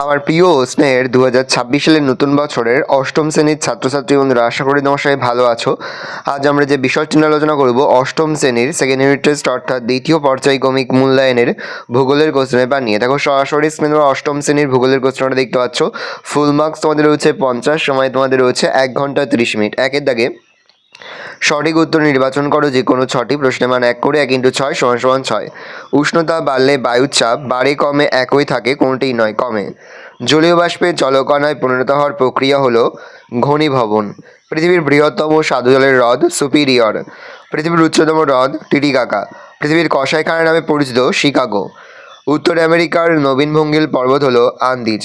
আমার প্রিয় স্নেহের 2026 সালের নতুন বছরের অষ্টম শ্রেণীর ছাত্রছাত্রী বন্ধুরা, আশা করি তোমার সবাই ভালো আছো। আজ আমরা যে বিষয়টি নিয়ে আলোচনা করব অষ্টম শ্রেণীর সেকেন্ড ইউনিট টেস্ট অর্থাৎ দ্বিতীয় পর্যায়ক্রমিক মূল্যায়নের ভূগোলের কোশ্চেন পেপার নিয়ে। দেখো সরাসরি স্ক্রিনে অষ্টম শ্রেণীর ভূগোলের কোশ্চেনটা দেখতে পাচ্ছ। ফুল মার্কস তোমাদের রয়েছে 50, সময় তোমাদের রয়েছে 1 ঘন্টা 30 মিনিট। একের দাগে সঠিক উত্তর নির্বাচন করো যে কোনো 6টি প্রশ্নের মান 1 করে 1 × 6 = 6। উষ্ণতা বাড়লে বায়ুর চাপ বাড়ে কমে একই থাকে, কোনটিই নয়, কমে। জলীয় বাষ্পের জলকণায় পরিণত হওয়ার প্রক্রিয়া হলো ঘনীভবন। পৃথিবীর বৃহত্তম স্বাদু জলের হ্রদ সুপিরিয়র। পৃথিবীর উচ্চতম হ্রদ টিটিকাকা। পৃথিবীর কসাইখানা নামে পরিচিত শিকাগো। উত্তর আমেরিকার নবীন ভঙ্গিল পর্বত হলো আন্দিজ।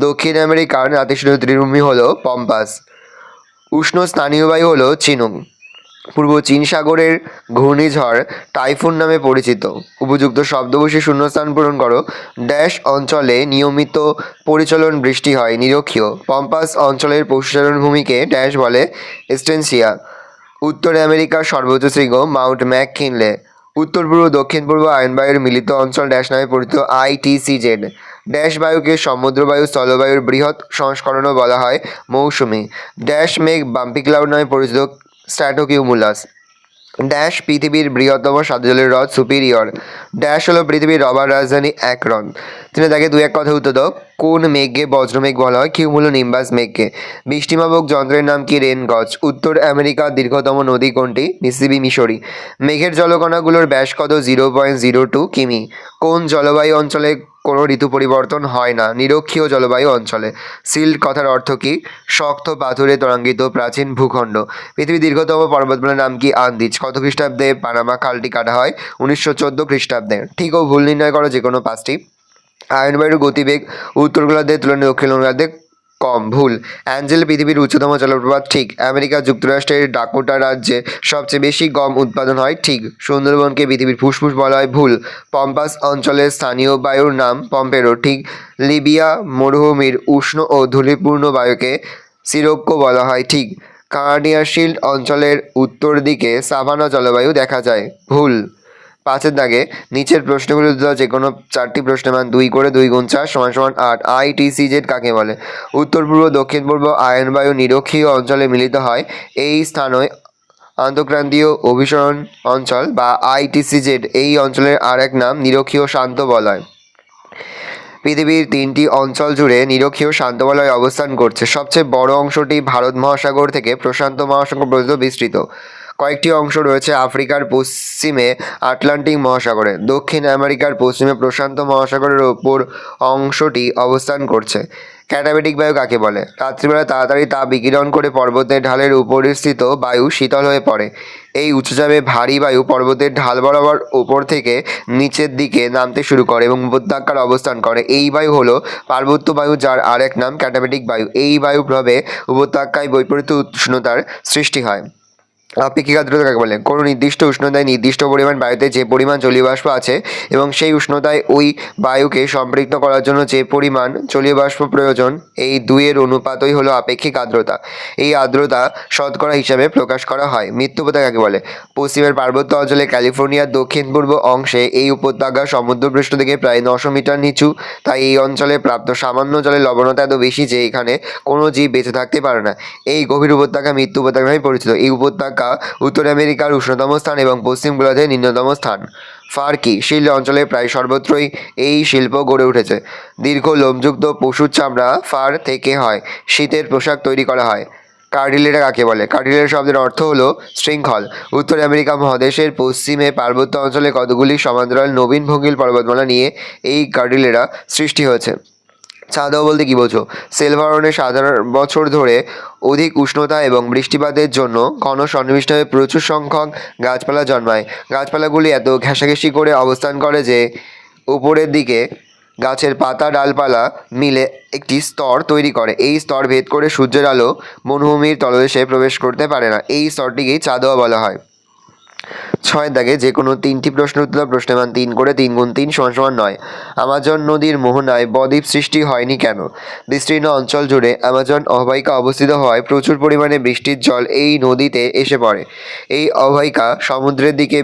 দক্ষিণ আমেরিকার নাতিশীতোষ্ণ তৃণভূমি হলো পম্পাস। উষ্ণ স্থানীয় বায়ু হলো চিনুক। পূর্ব চীন সাগরের ঘূর্ণিঝড় টাইফুন নামে পরিচিত। উপযুক্ত শব্দ বসে শূন্যস্থান পূরণ করো। ড্যাশ অঞ্চলে নিয়মিত পরিচলন বৃষ্টি হয়, নিরক্ষীয়। পম্পাস অঞ্চলের পশুচারণ ভূমিকে ড্যাশ বলে, স্টেনসিয়া। উত্তর আমেরিকার সর্বোচ্চ শৃঙ্গ মাউন্ট ম্যাককিনলে। উত্তর পূর্ব দক্ষিণ পূর্ব আয়নবায়ুর মিলিত অঞ্চল ড্যাশ নামে পরিচিত, ITCZ। ড্যাশ বায়ুকে সমুদ্রবায়ু স্থলবায়ুর বৃহৎ সংস্করণও বলা হয়, মৌসুমী। ড্যাশ মেঘ বাম্পি ক্লাউড নামে পরিচিত, স্ট্র্যাটোকিউমুলাস। ড্যাশ পৃথিবীর বৃহত্তম স্বাদু জলের হ্রদ সুপিরিয়র। ড্যাশ হলো পৃথিবীর রবার রাজধানী অ্যাক্রন। তিনি তাকে দু এক কথা উত্তর দাও। কোন মেঘকে বজ্রমেঘ বলা হয়? কিউমুলো নিম্বাস মেঘকে। বৃষ্টিমাপক যন্ত্রের নাম কি? রেন গজ। উত্তর আমেরিকার দীর্ঘতম নদী কোনটি? মিসিসিপি, মিশরি। মেঘের জলকণাগুলোর ব্যাস কত? 0.02 কিমি। কোন জলবায়ু অঞ্চলে কোনো ঋতু পরিবর্তন হয় না? নিরক্ষীয় জলবায়ু অঞ্চলে। সিল্ট কথার অর্থ কি? শক্ত পাথুরে তরাঙ্গিত প্রাচীন ভূখণ্ড। পৃথিবীর দীর্ঘতম পর্বতমালার নাম কি? আন্দিজ। কত খ্রিস্টাব্দে পানামা খালটি কাটা হয়? 1914 খ্রিস্টাব্দে। ঠিক ও ভুল নির্ণয় করো যে কোনো 5টি। আয়নবায়ুর গতিবেগ উত্তর গোলার্ধের তুলনায় দক্ষিণ গোলার্ধে কম। ভুল। অ্যাঞ্জেল পৃথিবীর উচ্চতম জলপ্রপাত। ঠিক। আমেরিকা যুক্তরাষ্ট্রের ডাকোটা রাজ্যে সবচেয়ে বেশি গম উৎপাদন হয়। ঠিক। সুন্দরবনকে পৃথিবীর ফুসফুস বলা হয়। ভুল। পম্পাস অঞ্চলের স্থানীয় বায়ুর নাম পম্পেরো। ঠিক। লিবিয়া মরুভূমির উষ্ণ ও ধূলিপূর্ণ বায়ুকে সিরোক্কো বলা হয়। ঠিক। কানাডিয়ান শিল্ড অঞ্চলের উত্তর দিকে সাভানা জলবায়ু দেখা যায়। ভুল। 5এর দাগে নিচের প্রশ্নগুলির উত্তর যে কোনো 4টি প্রশ্নের মান 2 করে 2 × 4 = 8। ITCZ কাকে বলে? উত্তর পূর্ব দক্ষিণ পূর্ব আয়নবায়ু নিরক্ষীয় অঞ্চলে মিলিত হয়, এই স্থানই আন্তঃক্রান্তীয় অভিসরণ অঞ্চল বা ITCZ। এই অঞ্চলের আর এক নাম নিরক্ষীয় শান্ত বলয়। পৃথিবীর 3টি অঞ্চল জুড়ে নিরক্ষীয় শান্ত বলয় অবস্থান করছে। সবচেয়ে বড় অংশটি ভারত মহাসাগর থেকে প্রশান্ত মহাসাগর পর্যন্ত বিস্তৃত। কয়েকটি অংশ রয়েছে আফ্রিকার পশ্চিমে আটলান্টিক মহাসাগরে। দক্ষিণ আমেরিকার পশ্চিমে প্রশান্ত মহাসাগরের ওপর অংশটি অবস্থান করছে। ক্যাটাবেটিক বায়ু কাকে বলে? রাত্রিবেলা তাড়াতাড়ি তাপ বিকিরণ করে পর্বতের ঢালের উপরিস্থিত বায়ু শীতল হয়ে পড়ে। এই উচ্চচাপে ভারী বায়ু পর্বতের ঢাল বরাবর ওপর থেকে নিচের দিকে নামতে শুরু করে এবং উপত্যকার অবস্থান করে। এই বায়ু হলো পার্বত্য বায়ু, যার আর এক নাম ক্যাটাবেটিক বায়ু। এই বায়ু প্রভাবে উপত্যকায় বৈপরীত্য উষ্ণতার সৃষ্টি হয়। আপেক্ষিক আর্দ্রতা কাকে বলে? কোনো নির্দিষ্ট উষ্ণতায় নির্দিষ্ট পরিমাণ বায়ুতে যে পরিমাণ জলীয় বাষ্প আছে এবং সেই উষ্ণতায় ওই বায়ুকে সম্পৃক্ত করার জন্য যে পরিমাণ জলীয় বাষ্প প্রয়োজন, এই দুইয়ের অনুপাতই হলো আপেক্ষিক আর্দ্রতা। এই আর্দ্রতা শতকরা হিসাবে প্রকাশ করা হয়। মৃত্যু উপত্যকা কাকে বলে? পশ্চিমের পার্বত্য অঞ্চলে ক্যালিফোর্নিয়ার দক্ষিণ পূর্ব অংশে এই উপত্যকা সমুদ্রপৃষ্ঠ থেকে প্রায় 900 মিটার নিচু। তাই এই অঞ্চলে প্রাপ্ত সামান্য জলের লবণতা এত বেশি যে এখানে কোনো জীব বেঁচে থাকতে পারে না। এই গভীর উপত্যকা মৃত্যু উপত্যকা নামে পরিচিত। এই উপত্যকা উত্তর আমেরিকার উষ্ণতম স্থান এবং পশ্চিম গোলার্ধের নিম্নতম স্থান। ফার কি? শিল্ড অঞ্চলে প্রায় সর্বত্রই এই শিল্প গড়ে উঠেছে। দীর্ঘ লোমযুক্ত পশুর চামড়া ফার থেকে হয়। শীতের পোশাক তৈরি করা হয়। কার্ডিলেরা কাকে বলে? কার্ডিলেরা শব্দের অর্থ হলো শৃঙ্খল। উত্তর আমেরিকা মহাদেশের পশ্চিমে পার্বত্য অঞ্চলে কতগুলি সমান্তরাল নবীন ভঙ্গিল পর্বতমালা নিয়ে এই কার্ডিলেরা সৃষ্টি হয়েছে। চাঁদা বলতে কি বোঝো? সেলভারনে সাধারণ বছর ধরে অধিক উষ্ণতা এবং বৃষ্টিপাতের জন্য ঘন সন্নিবিষ্ট হয়ে প্রচুর সংখ্যক গাছপালা জন্মায়। গাছপালাগুলি এত ঘেঁষাঘেঁষি করে অবস্থান করে যে উপরের দিকে গাছের পাতা ডালপালা মিলে একটি স্তর তৈরি করে। এই স্তর ভেদ করে সূর্যের আলো মরুভূমির তলদেশে প্রবেশ করতে পারে না। এই স্তরটিকেই চাঁদোয়া বলা হয়। 6 দাগে যে কোনো 3টি প্রশ্নের উত্তর দাও। প্রশ্নের মান 3 করে 3 × 3 = 9। আমাজন নদীর মোহনায় বদ্বীপ সৃষ্টি হয়নি কেন? বিস্তীর্ণ অঞ্চল জুড়ে আমাজন অববাহিকা অবস্থিত হওয়ায় প্রচুর পরিমাণে বৃষ্টির জল এই নদীতে এসে পড়ে। এই অববাহিকা সমুদ্রের দিকে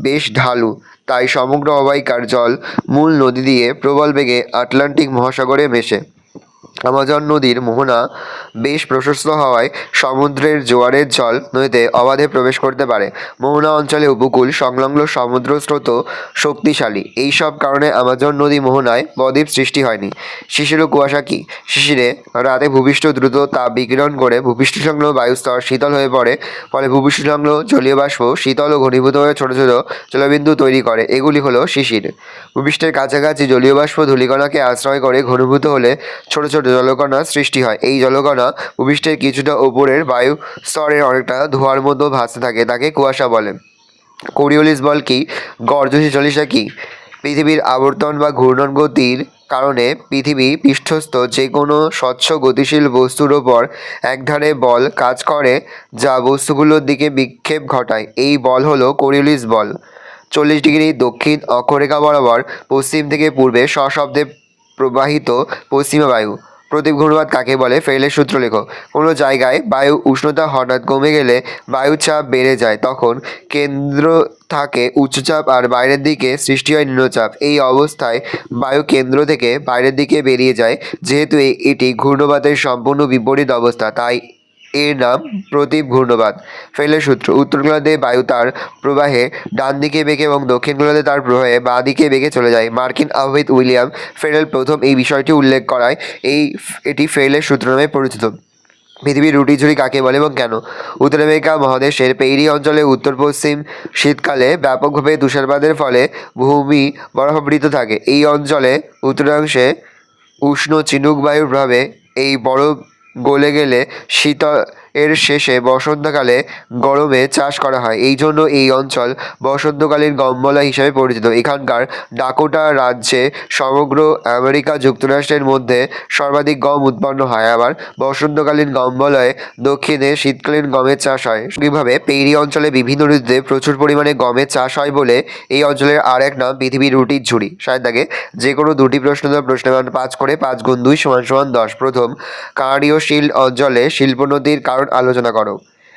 বেশ ঢালু, তাই সমগ্র অববাহিকার জল মূল নদী দিয়ে প্রবল বেগে আটলান্টিক মহাসাগরে মেশে। আমাজন নদীর মোহনা বেশ প্রশস্ত হওয়ায় সমুদ্রের জোয়ারের জল নদীতে অবাধে প্রবেশ করতে পারে। মোহনা অঞ্চলে উপকূল সংলগ্ন সমুদ্র স্রোত শক্তিশালী। এই সব কারণে আমাজন নদী মোহনায় বদ্বীপ সৃষ্টি হয়নি। শিশির ও কুয়াশা কি? শিশিরে রাতে ভূপৃষ্ঠ দ্রুত তাপ বিকিরণ করে ভূপৃষ্ঠ সংলগ্ন বায়ুস্তর শীতল হয়ে পড়ে, ফলে ভূপৃষ্ঠ সংলগ্ন জলীয় বাষ্প শীতল ও ঘনীভূত হয়ে ছোট ছোট জলবিন্দু তৈরি করে। এগুলি হলো শিশির। ভূপৃষ্ঠের কাছাকাছি জলীয় বাষ্প ধূলিকণাকে আশ্রয় করে ঘনীভূত হলে ছোট ছোট জলকণা সৃষ্টি হয়। এই জলকণা ভূপৃষ্ঠের কিছুটা উপরের বায়ু স্তরের অনেকটা ধোঁয়ার মতো ভাসতে থাকে, তাকে কুয়াশা বলে। কোরিওলিস বল কি? গর্জশীতলিশা কি? পৃথিবীর আবর্তন বা ঘূর্ণন গতির কারণে পৃথিবী পৃষ্ঠস্থ যে কোনো স্বচ্ছ গতিশীল বস্তুর ওপর একধারে বল কাজ করে, যা বস্তুগুলোর দিকে বিক্ষেপ ঘটায়। এই বল হলো কোরিওলিস বল। 40 ডিগ্রি দক্ষিণ অক্ষরেখা বরাবর পশ্চিম থেকে পূর্বে সশব্দে প্রবাহিত পশ্চিমা বায়ু। প্রতীপ ঘূর্ণবাদ কাকে বলে? ফেরেলের সূত্র লেখো। কোনো জায়গায় বায়ু উষ্ণতা হঠাৎ কমে গেলে বায়ুর চাপ বেড়ে যায়, তখন কেন্দ্র থাকে উচ্চচাপ আর বাইরের দিকে সৃষ্টি হয় নিম্নচাপ। এই অবস্থায় বায়ু কেন্দ্র থেকে বাইরের দিকে বেরিয়ে যায়। যেহেতু এটি ঘূর্ণবাদের সম্পূর্ণ বিপরীত অবস্থা, তাই এর নাম প্রতীপ ঘূর্ণবাদ। ফেরেলের সূত্র: উত্তর গোলার্ধে বায়ু তার প্রবাহে ডান দিকে বেঁকে এবং দক্ষিণ গোলার্ধে তার প্রবাহে বাঁ দিকে বেঁকে চলে যায়। মার্কিন আবহাওয়িদ উইলিয়াম ফেরেল প্রথম এই বিষয়টি উল্লেখ করায় এটি ফেরেলের সূত্র নামে পরিচিত। পৃথিবীর রুটিঝুড়ি কাকে বলে এবং কেন? উত্তর আমেরিকা মহাদেশের পেইরি অঞ্চলে উত্তর পশ্চিম শীতকালে ব্যাপকভাবে তুষারপাতের ফলে ভূমি বরফাবৃত থাকে। এই অঞ্চলে উত্তরাংশে উষ্ণ চিনুক বায়ুর প্রভাবে এই বরফ গলে গেলে শীত এর শেষে বসন্তকালে গরমে চাষ করা হয়। এই জন্য এই অঞ্চল বসন্তকালীন গমবলয় হিসেবে পরিচিত। এখানকার ডাকোটা রাজ্যে সমগ্র আমেরিকা যুক্তরাষ্ট্রের মধ্যে সর্বাধিক গম উৎপন্ন হয়। আবার বসন্তকালীন গমবলয়ে দক্ষিণে শীতকালীন গমের চাষ হয়। একইভাবে পেইরি অঞ্চলে বিভিন্ন ঋতুতে প্রচুর পরিমাণে গমের চাষ হয় বলে এই অঞ্চলের আর এক নাম পৃথিবীর রুটির ঝুড়ি। সাথে থাকে যে কোনো দুটি প্রশ্ন দেওয়া প্রশ্নের মান 5 করে, 5 গুণ 2 = 10। প্রথম, কানাডীয় শিল্ড অঞ্চলে শিল্পোন্নতির কারণ আলোচনা করো।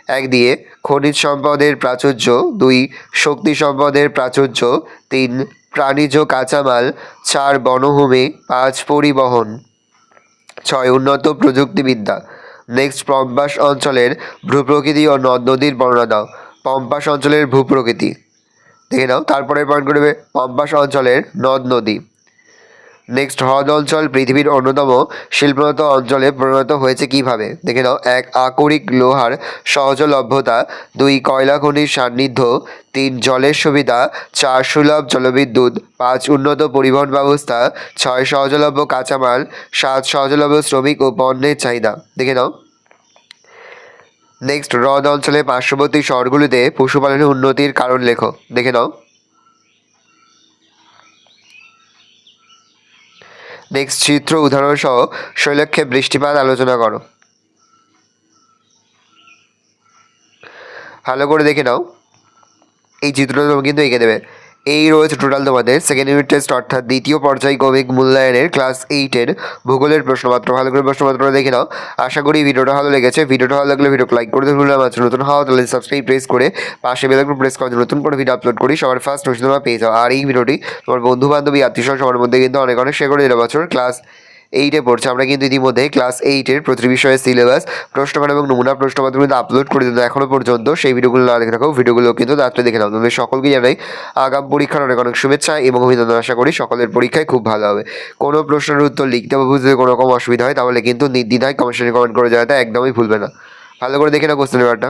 1 দিয়ে খনিজ সম্পদের প্রাচুর্য, 2 শক্তি সম্পদের প্রাচুর্য, 3 প্রাণীজ কাঁচামাল, 4 বনভূমি, 5 পরিবহন, 6 উন্নত প্রযুক্তিবিদ্যা। নেক্সট, পম্পাস অঞ্চলের ভূপ্রকৃতি ও নদ নদীর বর্ণনা দাও। পম্পাস অঞ্চলের ভূপ্রকৃতি দেখে নাও। তারপরে পয়েন্ট করবে পম্পাস অঞ্চলের নদ নদী। নেক্সট, হ্রদ অঞ্চল পৃথিবীর অন্যতম শিল্পোন্নত অঞ্চলে পরিণত হয়েছে কিভাবে? দেখে নাও। 1 আকরিক লোহার সহজলভ্যতা, 2 কয়লা খনির সান্নিধ্য, 3 জলের সুবিধা, 4 সুলভ জলবিদ্যুৎ, 5 উন্নত পরিবহন ব্যবস্থা, 6 সহজলভ্য কাঁচামাল, 7 সহজলভ্য শ্রমিক ও পণ্যের চাহিদা। দেখে নাও। নেক্সট, হ্রদ অঞ্চলে পার্শ্ববর্তী শহরগুলিতে পশুপালনের উন্নতির কারণ লেখো। দেখে নাও। নেক্সট, চিত্র উদাহরণ সহ শৈলক্ষে বৃষ্টিপাত আলোচনা করো। ভালো করে দেখে নাও। এই চিত্রটা তুমি কিন্তু এঁকে দেবে। এই রয়েছে টোটাল তোমাদের সেকেন্ড ইউনিট টেস্ট অর্থাৎ দ্বিতীয় পর্যায়ক্রমিক মূল্যায়নের ক্লাস 8-এর ভূগোলের প্রশ্নপত্র। ভালো করে প্রশ্নপত্রটা দেখে নাও। আশা করি ভিডিওটা ভালো লেগেছে। ভিডিওটা ভালো লাগলে ভিডিওকে লাইক করে ভুলে আমার নতুন হওয়া তাহলে সাবস্ক্রাইব প্রেস করে পাশে বেল আইকন প্রেস করে নতুন করে ভিডিও আপলোড করি সবার ফার্স্ট নোটিশ তোমরা পেয়ে যাও। আর এই ভিডিওটি তোমার বন্ধু বান্ধবী আত্মীয় সবার মধ্যে কিন্তু অনেক অনেক শেয়ার করে দিলে। বছর ক্লাস 8-এ পড়ছে। আমরা কিন্তু ইতিমধ্যে ক্লাস 8-এর প্রতিটি বিষয়ের সিলেবাস, প্রশ্নমান এবং নমুনা প্রশ্নপত্র কিন্তু আপলোড করে দিতে এখনও পর্যন্ত। সেই ভিডিওগুলো না দেখে থাকো, ভিডিওগুলো কিন্তু তাড়াতাড়ি দেখে নাও। তোমাদের সকলকে জানাই আগাম পরীক্ষার অনেক অনেক শুভেচ্ছা এবং অভিনন্দন। আশা করি সকলের পরীক্ষায় খুব ভালো হবে। কোনো প্রশ্নের উত্তর লিখতে বা বুঝতে কোনো রকম অসুবিধা হয় তাহলে কিন্তু নির্দ্বিধায় কমেন্ট করে জানাতে একদমই ভুলবে না। ভালো করে দেখে নাও কোশ্চেন পেপারটা।